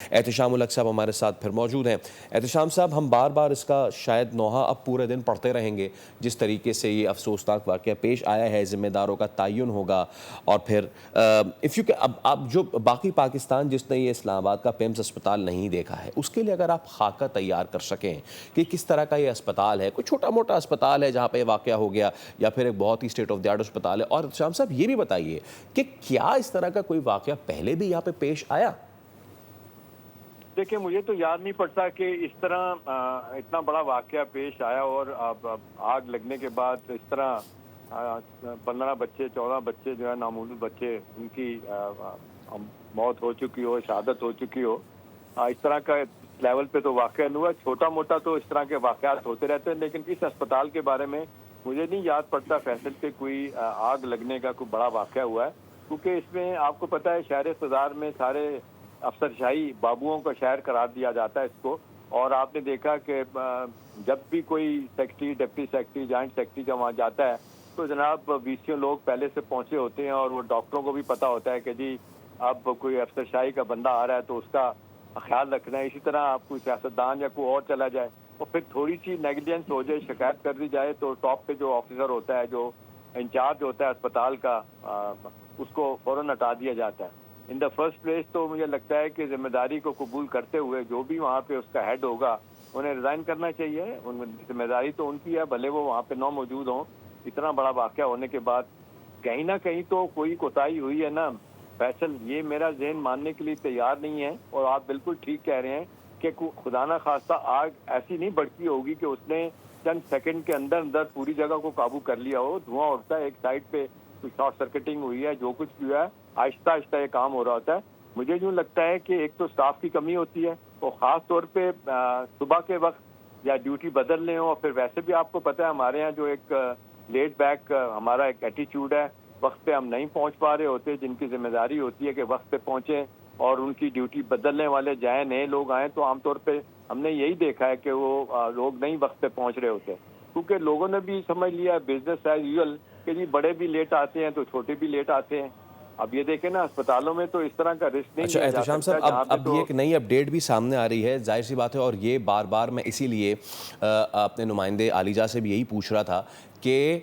احتشام الحق صاحب ہمارے ساتھ پھر موجود ہیں۔ احتشام صاحب، ہم بار بار اس کا شاید نوحہ اب پورے دن پڑھتے رہیں گے، جس طریقے سے یہ افسوسناک واقعہ پیش آیا ہے، ذمہ داروں کا تعین ہوگا، اور پھر اب جو باقی پاکستان جس نے یہ اسلام آباد کا پیمز اسپتال نہیں دیکھا ہے، اس کے لیے اگر آپ خاکہ تیار کر سکیں کہ کس طرح کا یہ اسپتال ہے، کوئی چھوٹا موٹا اسپتال ہے جہاں پہ یہ واقعہ ہو گیا، یا پھر ایک بہت ہی اسٹیٹ آف دی آرٹ اسپتال ہے، اور احتشام صاحب یہ بھی بتائیے کہ کیا اس طرح کا کوئی واقعہ پہلے بھی یہاں پہ پیش آیا؟ دیکھیں، مجھے تو یاد نہیں پڑتا کہ اس طرح اتنا بڑا واقعہ پیش آیا اور اب آگ لگنے کے بعد اس طرح 15 بچے 14 بچے جو ہے نامولود بچے ان کی موت ہو چکی ہو، شہادت ہو چکی ہو۔ اس طرح کا لیول پہ تو واقعہ نہیں ہوا، چھوٹا موٹا تو اس طرح کے واقعات ہوتے رہتے ہیں، لیکن اس اسپتال کے بارے میں مجھے نہیں یاد پڑتا فیصل پہ کوئی آگ لگنے کا کوئی بڑا واقعہ ہوا ہے، کیونکہ اس میں آپ کو پتہ ہے شہر اقتدار میں سارے افسر شاہی بابوؤں کا شہر قرار دیا جاتا ہے اس کو، اور آپ نے دیکھا کہ جب بھی کوئی secretary, deputy secretary, joint secretary جب وہاں جاتا ہے تو جناب 20 لوگ پہلے سے پہنچے ہوتے ہیں، اور وہ ڈاکٹروں کو بھی پتہ ہوتا ہے کہ جی اب کوئی افسر شاہی کا بندہ آ رہا ہے تو اس کا خیال رکھنا ہے۔ اسی طرح آپ کوئی سیاستدان یا کوئی اور چلا جائے اور پھر تھوڑی سی نیگلیجنس ہو جائے، شکایت کر دی جائے، تو ٹاپ پہ جو آفیسر ہوتا ہے، جو انچارج ہوتا ہے اسپتال کا، اس کو فوراً ہٹا دیا جاتا ہے۔ ان دا فرسٹ پلیس تو مجھے لگتا ہے کہ ذمہ داری کو قبول کرتے ہوئے جو بھی وہاں پہ اس کا ہیڈ ہوگا انہیں ریزائن کرنا چاہیے۔ ذمہ داری تو ان کی ہے، بھلے وہ وہاں پہ نہ موجود ہوں۔ اتنا بڑا واقعہ ہونے کے بعد کہیں نہ کہیں تو کوئی کوتاہی ہوئی ہے نا فیصل، یہ میرا ذہن ماننے کے لیے تیار نہیں ہے، اور آپ بالکل ٹھیک کہہ رہے ہیں کہ خدا نہ خواستہ آگ ایسی نہیں بڑھتی ہوگی کہ اس نے چند سیکنڈ کے اندر اندر پوری جگہ کو قابو کر لیا ہو۔ دھواں اڑتا ہے، ایک سائڈ پہ کوئی شارٹ سرکٹنگ ہوئی ہے، جو کچھ بھی ہوا ہے آہستہ آہستہ یہ کام ہو رہا ہوتا ہے۔ مجھے یوں لگتا ہے کہ ایک تو اسٹاف کی کمی ہوتی ہے، اور خاص طور پہ صبح کے وقت یا ڈیوٹی بدل لیں ہوں، اور پھر ویسے بھی آپ کو پتہ ہے ہمارے ہاں جو ایک لیٹ بیک ہمارا ایک ایٹیچیوڈ ہے، وقت پہ ہم نہیں پہنچ پا رہے ہوتے، جن کی ذمہ داری ہوتی ہے کہ وقت پہ پہنچیں اور ان کی ڈیوٹی بدلنے والے جائیں، نئے لوگ آئیں، تو عام طور پہ ہم نے یہی دیکھا ہے کہ وہ لوگ نہیں وقت پہ پہنچ رہے ہوتے، کیونکہ لوگوں نے بھی سمجھ لیا بزنس ایز یوزل کہ جی بڑے بھی لیٹ آتے ہیں تو چھوٹے بھی لیٹ آتے ہیں۔ اب یہ دیکھیں نا، اسپتالوں میں تو اس طرح کا رسک نہیں اچھا لیا جا احتشام سکتا، صاحب، جہاں پہ اب تو یہ ایک نئی اپڈیٹ بھی سامنے آ رہی ہے، ظاہر سی بات ہے، اور یہ بار بار میں اسی لیے اپنے نمائندے عالیجہ سے بھی یہی پوچھ رہا تھا کہ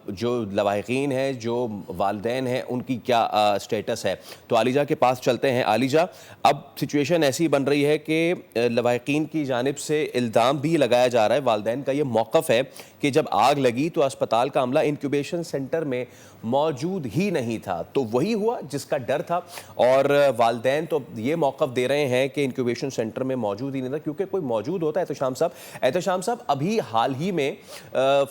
جو لواحقین ہیں، جو والدین ہیں، ان کی کیا سٹیٹس ہے۔ تو عالیجہ کے پاس چلتے ہیں۔ عالیجہ، اب سچویشن ایسی بن رہی ہے کہ لواحقین کی جانب سے الزام بھی لگایا جا رہا ہے، والدین کا یہ موقف ہے کہ جب آگ لگی تو اسپتال کا عملہ انکیوبیشن سینٹر میں موجود ہی نہیں تھا، تو وہی ہوا جس کا ڈر تھا، اور والدین تو یہ موقف دے رہے ہیں کہ انکیوبیشن سینٹر میں موجود ہی نہیں تھا، کیونکہ کوئی موجود ہوتا ہے۔ احتشام صاحب، ابھی حال ہی میں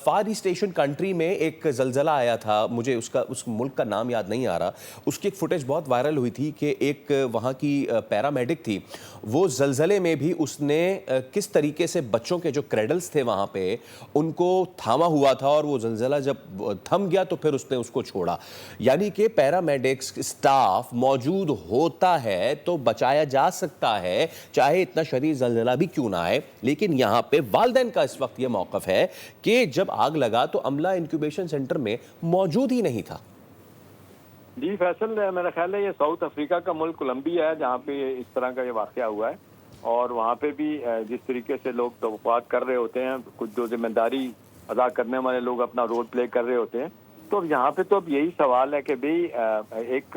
فار ایسٹ ایشین کنٹری میں ایک زلزلہ آیا تھا، مجھے اس ملک کا نام یاد نہیں آ رہا، اس کی ایک فوٹیج بہت وائرل ہوئی تھی کہ ایک وہاں کی پیرامیڈک تھی، وہ زلزلے میں بھی اس نے کس طریقے سے بچوں کے جو کریڈلز تھے وہاں پہ ان کو تھاما ہوا تھا، اور وہ زلزلہ جب تھم گیا تو پھر اس نے اس کو چھوڑا۔ یعنی کہ پیرامیڈکس اسٹاف موجود ہوتا ہے تو بچایا جا سکتا ہے، چاہے اتنا شدید زلزلہ بھی کیوں نہ آئے، لیکن یہاں پہ والدین کا اس وقت یہ موقف ہے کہ جب آگ لگا تو عملہ انکیوبیشن سینٹر میں موجود ہی نہیں تھا۔ جی فیصل، میرا خیال ہے یہ ساؤتھ افریقہ کا ملک کولمبیا ہے جہاں پہ اس طرح کا یہ واقعہ ہوا ہے، اور وہاں پہ بھی جس طریقے سے لوگ توقعات کر رہے ہوتے ہیں، کچھ جو ذمہ داری ادا کرنے والے لوگ اپنا رول پلے کر رہے ہوتے ہیں، تو یہاں پہ تو اب یہی سوال ہے کہ بھئی ایک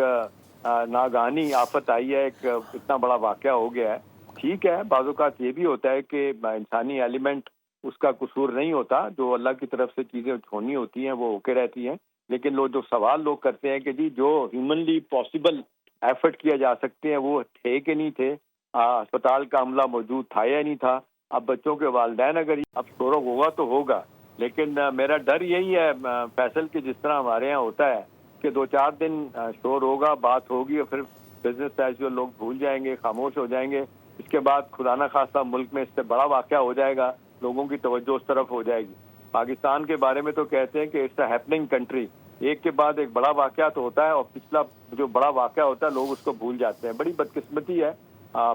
ناگہانی آفت آئی ہے، ایک اتنا بڑا واقعہ ہو گیا ہے۔ ٹھیک ہے، بعض اوقات یہ بھی ہوتا ہے کہ انسانی ایلیمنٹ اس کا قصور نہیں ہوتا، جو اللہ کی طرف سے چیزیں ہونی ہوتی ہیں وہ ہوکے رہتی ہیں، لیکن جو سوال لوگ کرتے ہیں کہ جی جو ہیومنلی پاسبل ایفرٹ کیا جا سکتے ہیں وہ تھے کہ نہیں تھے، اسپتال کا عملہ موجود تھا یا نہیں تھا۔ اب بچوں کے والدین اگر اب شور ہوگا تو ہوگا، لیکن میرا ڈر یہی ہے فیصل کہ جس طرح ہمارے یہاں ہوتا ہے کہ 2-4 دن شور ہوگا، بات ہوگی، اور پھر بزنس ایز یوزل لوگ بھول جائیں گے، خاموش ہو جائیں گے۔ اس کے بعد خدا نہ خواستہ ملک میں اس سے بڑا واقعہ ہو جائے گا، لوگوں کی توجہ اس طرف ہو جائے گی۔ پاکستان کے بارے میں تو کہتے ہیں کہ اٹس اے ہیپننگ کنٹری، ایک کے بعد ایک بڑا واقعہ تو ہوتا ہے، اور پچھلا جو بڑا واقعہ ہوتا ہے لوگ اس کو بھول جاتے ہیں۔ بڑی بدقسمتی ہے،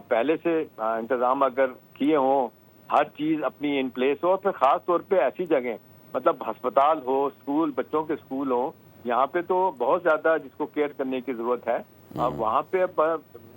پہلے سے انتظام اگر کیے ہوں، ہر چیز اپنی ان پلیس ہو، پھر خاص طور پہ ایسی جگہیں مطلب ہسپتال ہو، اسکول، بچوں کے اسکول ہوں، یہاں پہ تو بہت زیادہ جس کو کیئر کرنے کی ضرورت ہے۔ اب وہاں پہ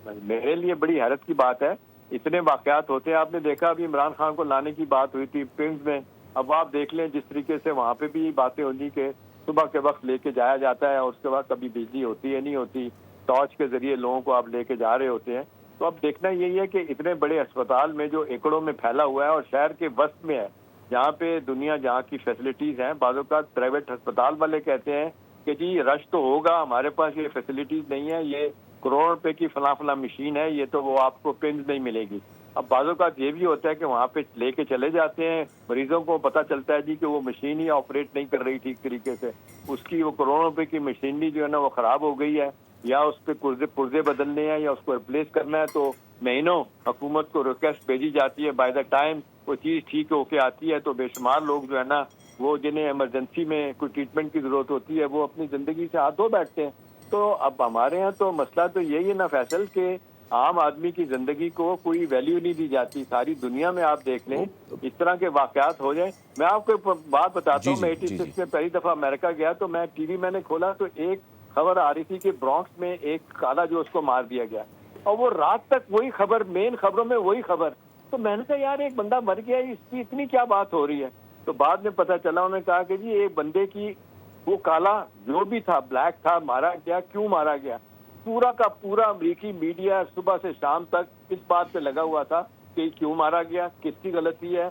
میرے لیے بڑی حیرت کی بات ہے، اتنے واقعات ہوتے ہیں. آپ نے دیکھا ابھی عمران خان کو لانے کی بات ہوئی تھی پنڈ میں، اب آپ دیکھ لیں جس طریقے سے وہاں پہ بھی باتیں ہونی کہ صبح کے وقت لے کے جایا جاتا ہے اور اس کے بعد کبھی بجلی ہوتی ہے نہیں ہوتی، ٹارچ کے ذریعے لوگوں کو آپ لے کے جا رہے ہوتے ہیں. تو اب دیکھنا یہی ہے کہ اتنے بڑے اسپتال میں جو ایکڑوں میں پھیلا ہوا ہے اور شہر کے وسط میں ہے، جہاں پہ دنیا جہاں کی فیسلٹیز ہیں، بعض اوقات پرائیویٹ ہسپتال والے کہتے ہیں کہ جی رش تو ہوگا، ہمارے پاس یہ فیسلٹیز نہیں ہے، یہ کروڑ روپے کی فلاں فلاں مشین ہے، یہ تو وہ آپ کو پنز نہیں ملے گی. اب بعض اوقات یہ بھی ہوتا ہے کہ وہاں پہ لے کے چلے جاتے ہیں، مریضوں کو پتہ چلتا ہے جی کہ وہ مشین ہی آپریٹ نہیں کر رہی ٹھیک طریقے سے، اس کی وہ کروڑوں روپے کی مشینری جو ہے نا وہ خراب ہو گئی ہے، یا اس پہ پرزے بدلنے ہیں یا اس کو ریپلیس کرنا ہے، تو مہینوں حکومت کو ریکویسٹ بھیجی جاتی ہے. بائی دا ٹائم وہ چیز ٹھیک ہو کے آتی ہے تو بے شمار لوگ جو ہے نا وہ جنہیں ایمرجنسی میں کوئی ٹریٹمنٹ کی ضرورت ہوتی ہے وہ اپنی زندگی سے ہاتھ دھو بیٹھتے ہیں. تو اب ہمارے ہاں تو مسئلہ تو یہی ہے نا فیصل کہ عام آدمی کی زندگی کو کوئی ویلیو نہیں دی جاتی. ساری دنیا میں آپ دیکھ لیں اس طرح کے واقعات ہو جائیں. میں آپ کو ایک بات بتاتا جی ہوں، میں جی 86 میں پہلی دفعہ امریکہ گیا تو میں ٹی وی میں نے کھولا تو ایک خبر آ رہی تھی کہ برانکس میں ایک کالا جو اس کو مار دیا گیا، اور وہ رات تک وہی خبر، مین خبروں میں وہی خبر. تو میں نے کہا یار ایک بندہ مر گیا، اس کی اتنی کیا بات ہو رہی ہے؟ تو بعد میں پتہ چلا، انہوں نے کہا کہ جی ایک بندے کی وہ کالا جو بھی تھا، بلیک تھا، مارا گیا. کیوں مارا گیا؟ پورا کا پورا امریکی میڈیا صبح سے شام تک اس بات پہ لگا ہوا تھا کہ کیوں مارا گیا، کس کی غلطی ہے،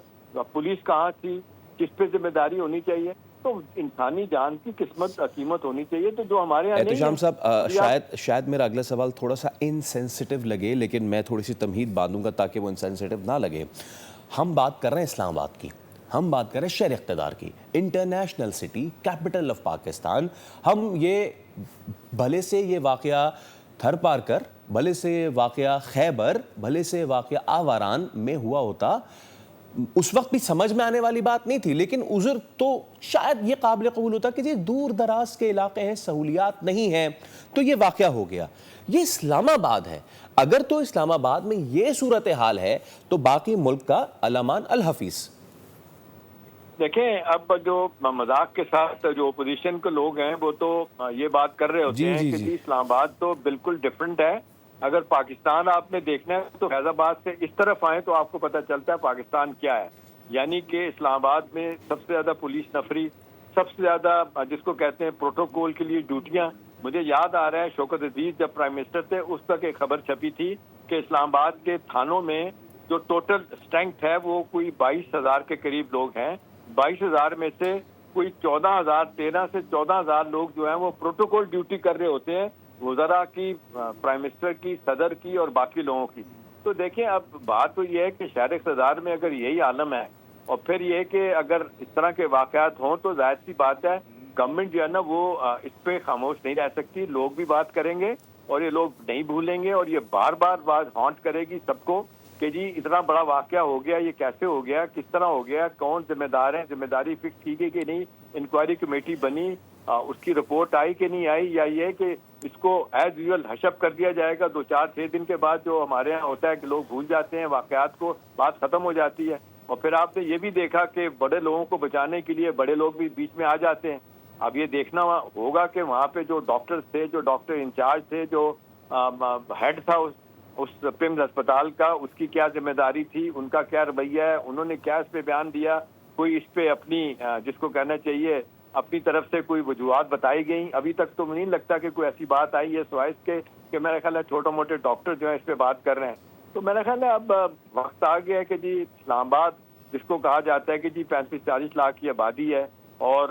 پولیس کہاں تھی، کس پہ ذمہ داری ہونی چاہیے. تو انسانی جان کی قیمت ہونی چاہیے، تو جو ہمارے یہاں نہیں احتشام ہے. صاحب شاید میرا اگلا سوال تھوڑا سا انسینسٹیو لگے، لیکن میں تھوڑی سی تمہید باندھوں گا تاکہ وہ انسینسٹیو نہ لگے. ہم بات کر رہے ہیں اسلام آباد کی، ہم بات کر رہے ہیں شہر اقتدار کی، international city, capital of Pakistan. ہم یہ بھلے سے یہ واقعہ تھر پار کر، بھلے سے واقعہ خیبر، بھلے سے واقعہ آواران میں ہوا ہوتا، اس وقت بھی سمجھ میں آنے والی بات نہیں تھی، لیکن عذر تو شاید یہ قابل قبول ہوتا کہ یہ دور دراز کے علاقے ہیں، سہولیات نہیں ہیں، تو یہ واقعہ ہو گیا. یہ اسلام آباد ہے. اگر تو اسلام آباد میں یہ صورتحال ہے تو باقی ملک کا الامان الحفیظ. دیکھیں اب جو مذاق کے ساتھ جو اپوزیشن کے لوگ ہیں وہ تو یہ بات کر رہے ہوتے ہیں کہ جی اسلام آباد تو بالکل ڈفرینٹ ہے. اگر پاکستان آپ نے دیکھنا ہے تو فیض آباد سے اس طرف آئیں تو آپ کو پتہ چلتا ہے پاکستان کیا ہے. یعنی کہ اسلام آباد میں سب سے زیادہ پولیس نفری، سب سے زیادہ جس کو کہتے ہیں پروٹوکول کے لیے ڈیوٹیاں. مجھے یاد آ رہا ہے شوکت عزیز جب پرائم منسٹر تھے اس تک ایک خبر چھپی تھی کہ اسلام آباد کے تھانوں میں جو ٹوٹل اسٹرینتھ ہے وہ کوئی 22,000 کے قریب لوگ ہیں. 22,000 میں سے کوئی 14,000، 13 سے 14,000 لوگ جو ہیں وہ پروٹوکول ڈیوٹی کر رہے ہوتے ہیں، وزراء کی، پرائم منسٹر کی، صدر کی اور باقی لوگوں کی. تو دیکھیں اب بات تو یہ ہے کہ شہر اقتدار میں اگر یہی عالم ہے اور پھر یہ کہ اگر اس طرح کے واقعات ہوں تو ظاہر سی بات ہے گورنمنٹ جو ہے نا وہ اس پہ خاموش نہیں رہ سکتی. لوگ بھی بات کریں گے اور یہ لوگ نہیں بھولیں گے اور یہ بار بار بات ہانٹ کرے گی سب کو کہ جی اتنا بڑا واقعہ ہو گیا، یہ کیسے ہو گیا، کس طرح ہو گیا، کون ذمہ دار ہیں، ذمہ داری فکس کی گئی کہ نہیں، انکوائری کمیٹی بنی، اس کی رپورٹ آئی کہ نہیں آئی، یا یہ کہ اس کو ایز یوزل حشب کر دیا جائے گا 2-4-6 دن کے بعد. جو ہمارے ہاں ہوتا ہے کہ لوگ بھول جاتے ہیں واقعات کو، بات ختم ہو جاتی ہے. اور پھر آپ نے یہ بھی دیکھا کہ بڑے لوگوں کو بچانے کے لیے بڑے لوگ بھی بیچ میں آ جاتے ہیں. اب یہ دیکھنا ہوگا کہ وہاں پہ جو ڈاکٹرز تھے، جو ڈاکٹر انچارج تھے، جو ہیڈ تھا اس پمز ہسپتال کا، اس کی کیا ذمہ داری تھی، ان کا کیا رویہ ہے، انہوں نے کیا اس پہ بیان دیا، کوئی اس پہ اپنی جس کو کہنا چاہیے اپنی طرف سے کوئی وجوہات بتائی گئیں. ابھی تک تو نہیں لگتا کہ کوئی ایسی بات آئی ہے سوائے اس کے کہ میرا خیال ہے چھوٹے موٹے ڈاکٹر جو ہیں اس پہ بات کر رہے ہیں. تو میرا خیال ہے اب وقت آ گیا ہے کہ جی اسلام آباد جس کو کہا جاتا ہے کہ جی 35-40 لاکھ کی آبادی ہے اور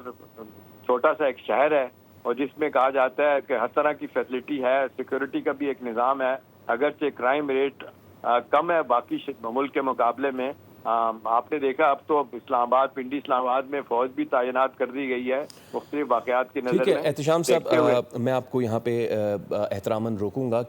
چھوٹا سا ایک شہر ہے، اور جس میں کہا جاتا ہے کہ ہر طرح کی فیسلٹی ہے، سیکورٹی کا بھی ایک نظام ہے، اگرچہ کرائم ریٹ کم ہے باقی ملک کے مقابلے میں. آپ نے دیکھا اب تو اسلام آباد، پنڈی اسلام آباد میں فوج بھی تعینات کر دی گئی ہے مختلف واقعات کی نظر میں. ٹھیک ہے احتشام صاحب، میں آپ کو یہاں پہ احتراماً روکوں گا.